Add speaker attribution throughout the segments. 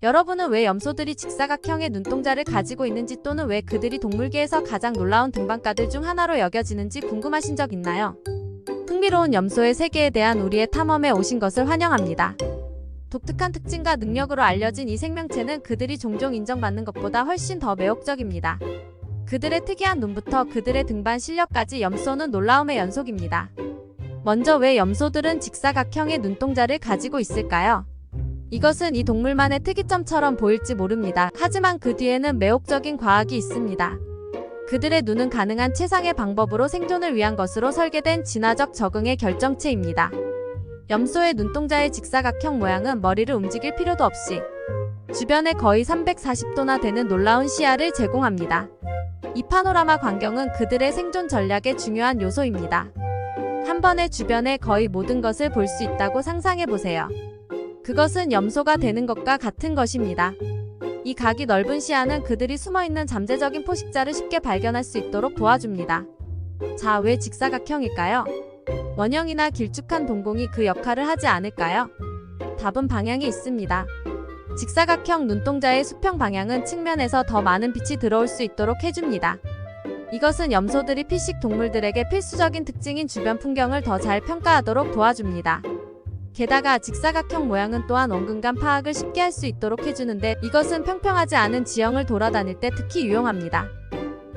Speaker 1: 여러분은 왜 염소들이 직사각형의 눈동자를 가지고 있는지 또는 왜 그들이 동물계에서 가장 놀라운 등반가들 중 하나로 여겨지는지 궁금하신 적 있나요? 흥미로운 염소의 세계에 대한 우리의 탐험에 오신 것을 환영합니다. 독특한 특징과 능력으로 알려진 이 생명체는 그들이 종종 인정받는 것보다 훨씬 더 매혹적입니다. 그들의 특이한 눈부터 그들의 등반 실력까지 염소는 놀라움의 연속입니다. 먼저 왜 염소들은 직사각형의 눈동자를 가지고 있을까요? 이것은 이 동물만의 특이점처럼 보일지 모릅니다. 하지만 그 뒤에는 매혹적인 과학이 있습니다. 그들의 눈은 가능한 최상의 방법으로 생존을 위한 것으로 설계된 진화적 적응의 결정체입니다. 염소의 눈동자의 직사각형 모양은 머리를 움직일 필요도 없이 주변에 거의 340도나 되는 놀라운 시야를 제공합니다. 이 파노라마 광경은 그들의 생존 전략의 중요한 요소입니다. 한 번에 주변의 거의 모든 것을 볼 수 있다고 상상해보세요. 그것은 염소가 되는 것과 같은 것입니다. 이 각이 넓은 시야는 그들이 숨어있는 잠재적인 포식자를 쉽게 발견할 수 있도록 도와줍니다. 자, 왜 직사각형일까요? 원형이나 길쭉한 동공이 그 역할을 하지 않을까요? 답은 방향이 있습니다. 직사각형 눈동자의 수평 방향은 측면에서 더 많은 빛이 들어올 수 있도록 해줍니다. 이것은 염소들이 피식 동물들에게 필수적인 특징인 주변 풍경을 더 잘 평가하도록 도와줍니다. 게다가 직사각형 모양은 또한 원근감 파악을 쉽게 할 수 있도록 해주는데 이것은 평평하지 않은 지형을 돌아다닐 때 특히 유용합니다.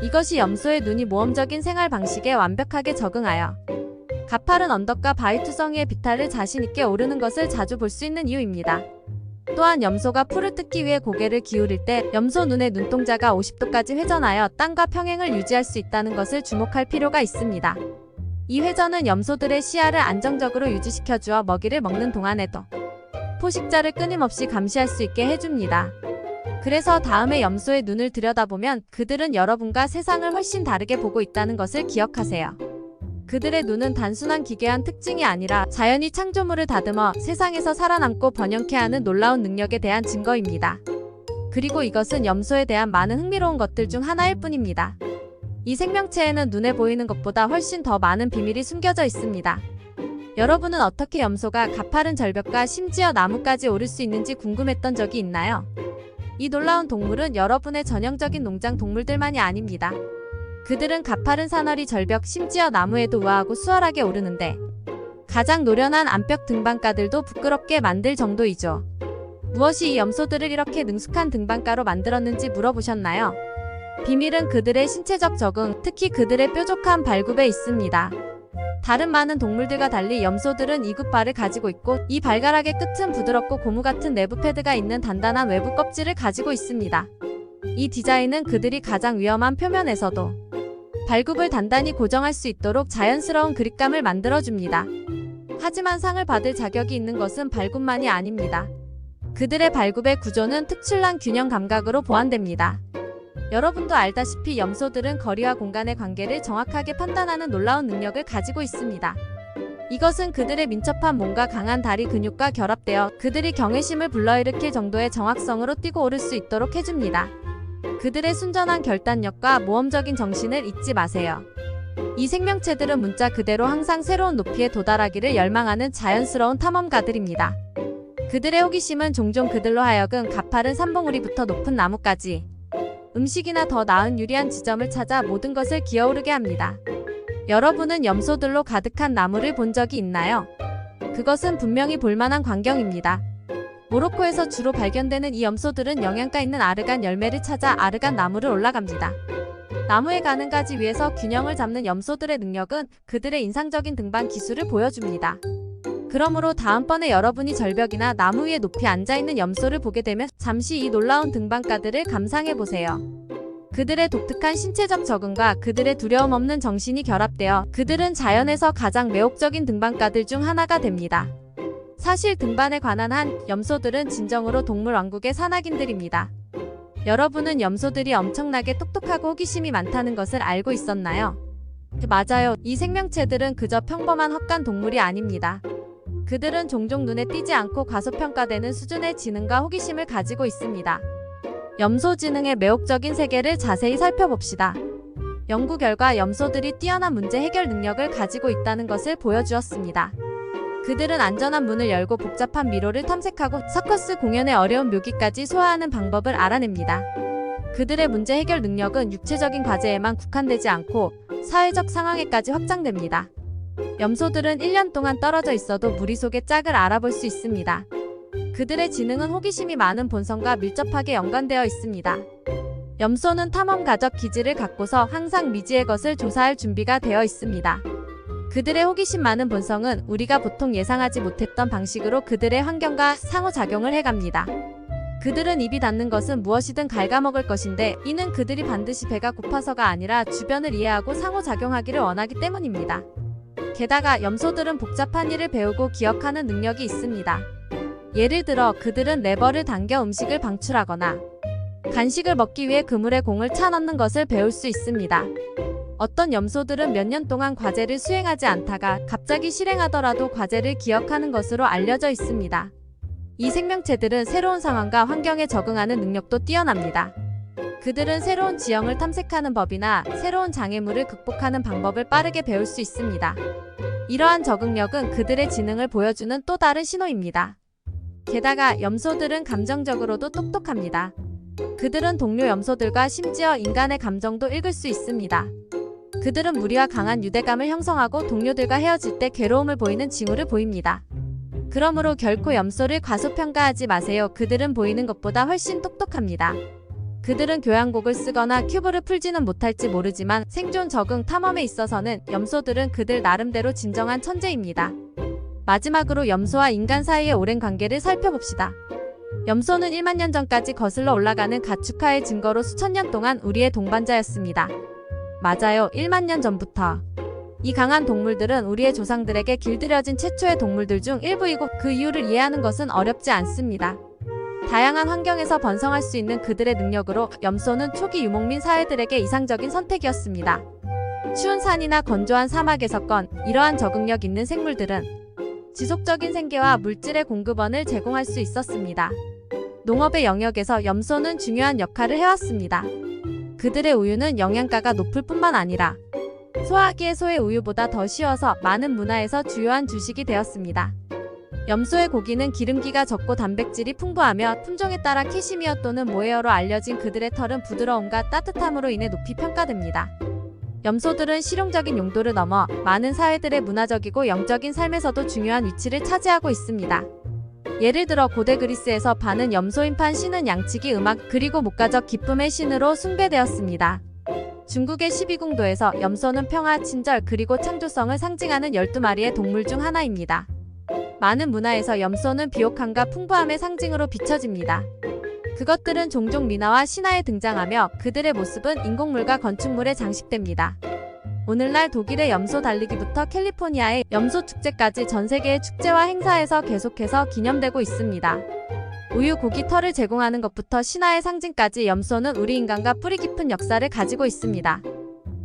Speaker 1: 이것이 염소의 눈이 모험적인 생활 방식에 완벽하게 적응하여 가파른 언덕과 바위 투성이의 비탈을 자신있게 오르는 것을 자주 볼 수 있는 이유입니다. 또한 염소가 풀을 뜯기 위해 고개를 기울일 때 염소 눈의 눈동자가 50도까지 회전하여 땅과 평행을 유지할 수 있다는 것을 주목할 필요가 있습니다. 이 회전은 염소들의 시야를 안정적으로 유지시켜주어 먹이를 먹는 동안에도 포식자를 끊임없이 감시할 수 있게 해줍니다. 그래서 다음에 염소의 눈을 들여다보면 그들은 여러분과 세상을 훨씬 다르게 보고 있다는 것을 기억하세요. 그들의 눈은 단순한 기괴한 특징이 아니라 자연이 창조물을 다듬어 세상에서 살아남고 번영케 하는 놀라운 능력에 대한 증거입니다. 그리고 이것은 염소에 대한 많은 흥미로운 것들 중 하나일 뿐입니다. 이 생명체에는 눈에 보이는 것보다 훨씬 더 많은 비밀이 숨겨져 있습니다. 여러분은 어떻게 염소가 가파른 절벽과 심지어 나무까지 오를 수 있는지 궁금했던 적이 있나요? 이 놀라운 동물은 여러분의 전형적인 농장 동물들만이 아닙니다. 그들은 가파른 산허리 절벽 심지어 나무에도 우아하고 수월하게 오르는데 가장 노련한 암벽 등반가들도 부끄럽게 만들 정도이죠. 무엇이 이 염소들을 이렇게 능숙한 등반가로 만들었는지 물어보셨나요? 비밀은 그들의 신체적 적응, 특히 그들의 뾰족한 발굽에 있습니다. 다른 많은 동물들과 달리 염소들은 이굽발을 가지고 있고 이 발가락의 끝은 부드럽고 고무 같은 내부 패드가 있는 단단한 외부 껍질을 가지고 있습니다. 이 디자인은 그들이 가장 위험한 표면에서도 발굽을 단단히 고정할 수 있도록 자연스러운 그립감을 만들어줍니다. 하지만 상을 받을 자격이 있는 것은 발굽만이 아닙니다. 그들의 발굽의 구조는 특출난 균형 감각으로 보완됩니다. 여러분도 알다시피 염소들은 거리와 공간의 관계를 정확하게 판단하는 놀라운 능력을 가지고 있습니다. 이것은 그들의 민첩한 몸과 강한 다리 근육과 결합되어 그들이 경외심을 불러일으킬 정도의 정확성으로 뛰고 오를 수 있도록 해줍니다. 그들의 순전한 결단력과 모험적인 정신을 잊지 마세요. 이 생명체들은 문자 그대로 항상 새로운 높이에 도달하기를 열망하는 자연스러운 탐험가들입니다. 그들의 호기심은 종종 그들로 하여금 가파른 산봉우리부터 높은 나무까지 음식이나 더 나은 유리한 지점을 찾아 모든 것을 기어오르게 합니다. 여러분은 염소들로 가득한 나무를 본 적이 있나요? 그것은 분명히 볼만한 광경입니다. 모로코에서 주로 발견되는 이 염소들은 영양가 있는 아르간 열매를 찾아 아르간 나무를 올라갑니다. 나무에 가는 가지 위에서 균형을 잡는 염소들의 능력은 그들의 인상적인 등반 기술을 보여줍니다. 그러므로 다음번에 여러분이 절벽이나 나무 위에 높이 앉아있는 염소를 보게 되면 잠시 이 놀라운 등반가들을 감상해보세요. 그들의 독특한 신체적 적응과 그들의 두려움 없는 정신이 결합되어 그들은 자연에서 가장 매혹적인 등반가들 중 하나가 됩니다. 사실 등반에 관한 한 염소들은 진정으로 동물 왕국의 산악인들입니다. 여러분은 염소들이 엄청나게 똑똑하고 호기심이 많다는 것을 알고 있었나요? 맞아요. 이 생명체들은 그저 평범한 헛간 동물이 아닙니다. 그들은 종종 눈에 띄지 않고 과소평가되는 수준의 지능과 호기심을 가지고 있습니다. 염소 지능의 매혹적인 세계를 자세히 살펴봅시다. 연구 결과 염소들이 뛰어난 문제 해결 능력을 가지고 있다는 것을 보여주었습니다. 그들은 안전한 문을 열고 복잡한 미로를 탐색하고 서커스 공연의 어려운 묘기까지 소화하는 방법을 알아냅니다. 그들의 문제 해결 능력은 육체적인 과제에만 국한되지 않고 사회적 상황에까지 확장됩니다. 염소들은 1년 동안 떨어져 있어도 무리 속의 짝을 알아볼 수 있습니다. 그들의 지능은 호기심이 많은 본성과 밀접하게 연관되어 있습니다. 염소는 탐험가적 기질을 갖고서 항상 미지의 것을 조사할 준비가 되어 있습니다. 그들의 호기심 많은 본성은 우리가 보통 예상하지 못했던 방식으로 그들의 환경과 상호작용을 해갑니다. 그들은 입이 닿는 것은 무엇이든 갉아먹을 것인데 이는 그들이 반드시 배가 고파서가 아니라 주변을 이해하고 상호작용하기를 원하기 때문입니다. 게다가 염소들은 복잡한 일을 배우고 기억하는 능력이 있습니다. 예를 들어 그들은 레버를 당겨 음식을 방출하거나 간식을 먹기 위해 그물에 공을 차 넣는 것을 배울 수 있습니다. 어떤 염소들은 몇 년 동안 과제를 수행하지 않다가 갑자기 실행하더라도 과제를 기억하는 것으로 알려져 있습니다. 이 생명체들은 새로운 상황과 환경에 적응하는 능력도 뛰어납니다. 그들은 새로운 지형을 탐색하는 법이나 새로운 장애물을 극복하는 방법을 빠르게 배울 수 있습니다. 이러한 적응력은 그들의 지능을 보여주는 또 다른 신호입니다. 게다가 염소들은 감정적으로도 똑똑합니다. 그들은 동료 염소들과 심지어 인간의 감정도 읽을 수 있습니다. 그들은 무리와 강한 유대감을 형성하고 동료들과 헤어질 때 괴로움을 보이는 징후를 보입니다. 그러므로 결코 염소를 과소평가하지 마세요. 그들은 보이는 것보다 훨씬 똑똑합니다. 그들은 교양곡을 쓰거나 큐브를 풀지는 못할지 모르지만 생존, 적응, 탐험에 있어서는 염소들은 그들 나름대로 진정한 천재입니다. 마지막으로 염소와 인간 사이의 오랜 관계를 살펴봅시다. 염소는 1만 년 전까지 거슬러 올라가는 가축화의 증거로 수천 년 동안 우리의 동반자였습니다. 맞아요, 1만 년 전부터. 이 강한 동물들은 우리의 조상들에게 길들여진 최초의 동물들 중 일부이고 그 이유를 이해하는 것은 어렵지 않습니다. 다양한 환경에서 번성할 수 있는 그들의 능력으로 염소는 초기 유목민 사회들에게 이상적인 선택이었습니다. 추운 산이나 건조한 사막에서건 이러한 적응력 있는 생물들은 지속적인 생계와 물질의 공급원을 제공할 수 있었습니다. 농업의 영역에서 염소는 중요한 역할을 해왔습니다. 그들의 우유는 영양가가 높을 뿐만 아니라 소화하기에 소의 우유보다 더 쉬워서 많은 문화에서 주요한 주식이 되었습니다. 염소의 고기는 기름기가 적고 단백질이 풍부하며 품종에 따라 캐시미어 또는 모헤어로 알려진 그들의 털은 부드러움과 따뜻함으로 인해 높이 평가됩니다. 염소들은 실용적인 용도를 넘어 많은 사회들의 문화적이고 영적인 삶에서도 중요한 위치를 차지하고 있습니다. 예를 들어 고대 그리스에서 반은 염소인 신은 양치기 음악 그리고 목가적 기쁨의 신으로 숭배되었습니다. 중국의 12궁도에서 염소는 평화, 친절 그리고 창조성을 상징하는 12마리의 동물 중 하나입니다. 많은 문화에서 염소는 비옥함과 풍부함의 상징으로 비춰집니다. 그것들은 종종 민화와 신화에 등장하며 그들의 모습은 인공물과 건축물에 장식됩니다. 오늘날 독일의 염소 달리기부터 캘리포니아의 염소 축제까지 전 세계의 축제와 행사에서 계속해서 기념되고 있습니다. 우유, 고기, 털을 제공하는 것부터 신화의 상징까지 염소는 우리 인간과 뿌리 깊은 역사를 가지고 있습니다.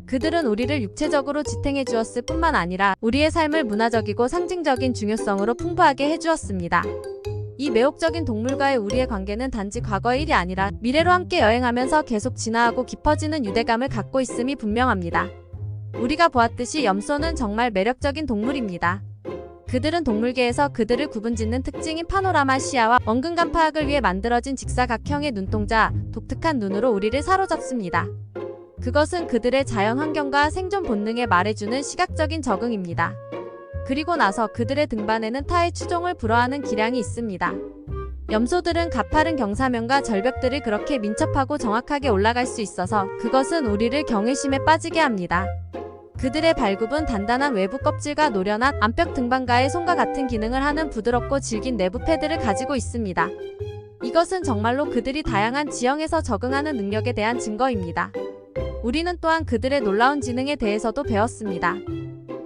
Speaker 1: 그들은 우리를 육체적으로 지탱해 주었을 뿐만 아니라 우리의 삶을 문화적이고 상징적인 중요성으로 풍부하게 해주었습니다. 이 매혹적인 동물과의 우리의 관계는 단지 과거의 일이 아니라 미래로 함께 여행하면서 계속 진화하고 깊어지는 유대감을 갖고 있음이 분명합니다. 우리가 보았듯이 염소는 정말 매력적인 동물입니다. 그들은 동물계에서 그들을 구분짓는 특징인 파노라마 시야와 원근감 파악을 위해 만들어진 직사각형의 눈동자, 독특한 눈으로 우리를 사로잡습니다. 그것은 그들의 자연 환경과 생존 본능에 말해주는 시각적인 적응입니다. 그리고 나서 그들의 등반에는 타의 추종을 불허하는 기량이 있습니다. 염소들은 가파른 경사면과 절벽들을 그렇게 민첩하고 정확하게 올라갈 수 있어서 그것은 우리를 경외심에 빠지게 합니다. 그들의 발굽은 단단한 외부 껍질과 노련한 암벽 등반가의 손과 같은 기능을 하는 부드럽고 질긴 내부 패드를 가지고 있습니다. 이것은 정말로 그들이 다양한 지형에서 적응하는 능력에 대한 증거입니다. 우리는 또한 그들의 놀라운 지능에 대해서도 배웠습니다.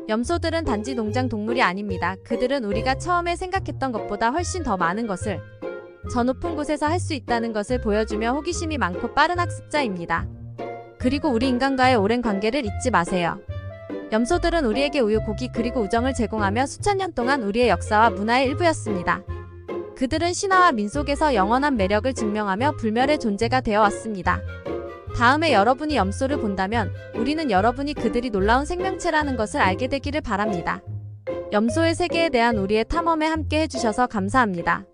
Speaker 1: 염소들은 단지 농장 동물이 아닙니다. 그들은 우리가 처음에 생각했던 것보다 훨씬 더 많은 것을 저 높은 곳에서 할 수 있다는 것을 보여주며 호기심이 많고 빠른 학습자입니다. 그리고 우리 인간과의 오랜 관계를 잊지 마세요. 염소들은 우리에게 우유, 고기 그리고 우정을 제공하며 수천 년 동안 우리의 역사와 문화의 일부였습니다. 그들은 신화와 민속에서 영원한 매력을 증명하며 불멸의 존재가 되어 왔습니다. 다음에 여러분이 염소를 본다면 우리는 여러분이 그들이 놀라운 생명체라는 것을 알게 되기를 바랍니다. 염소의 세계에 대한 우리의 탐험에 함께 해주셔서 감사합니다.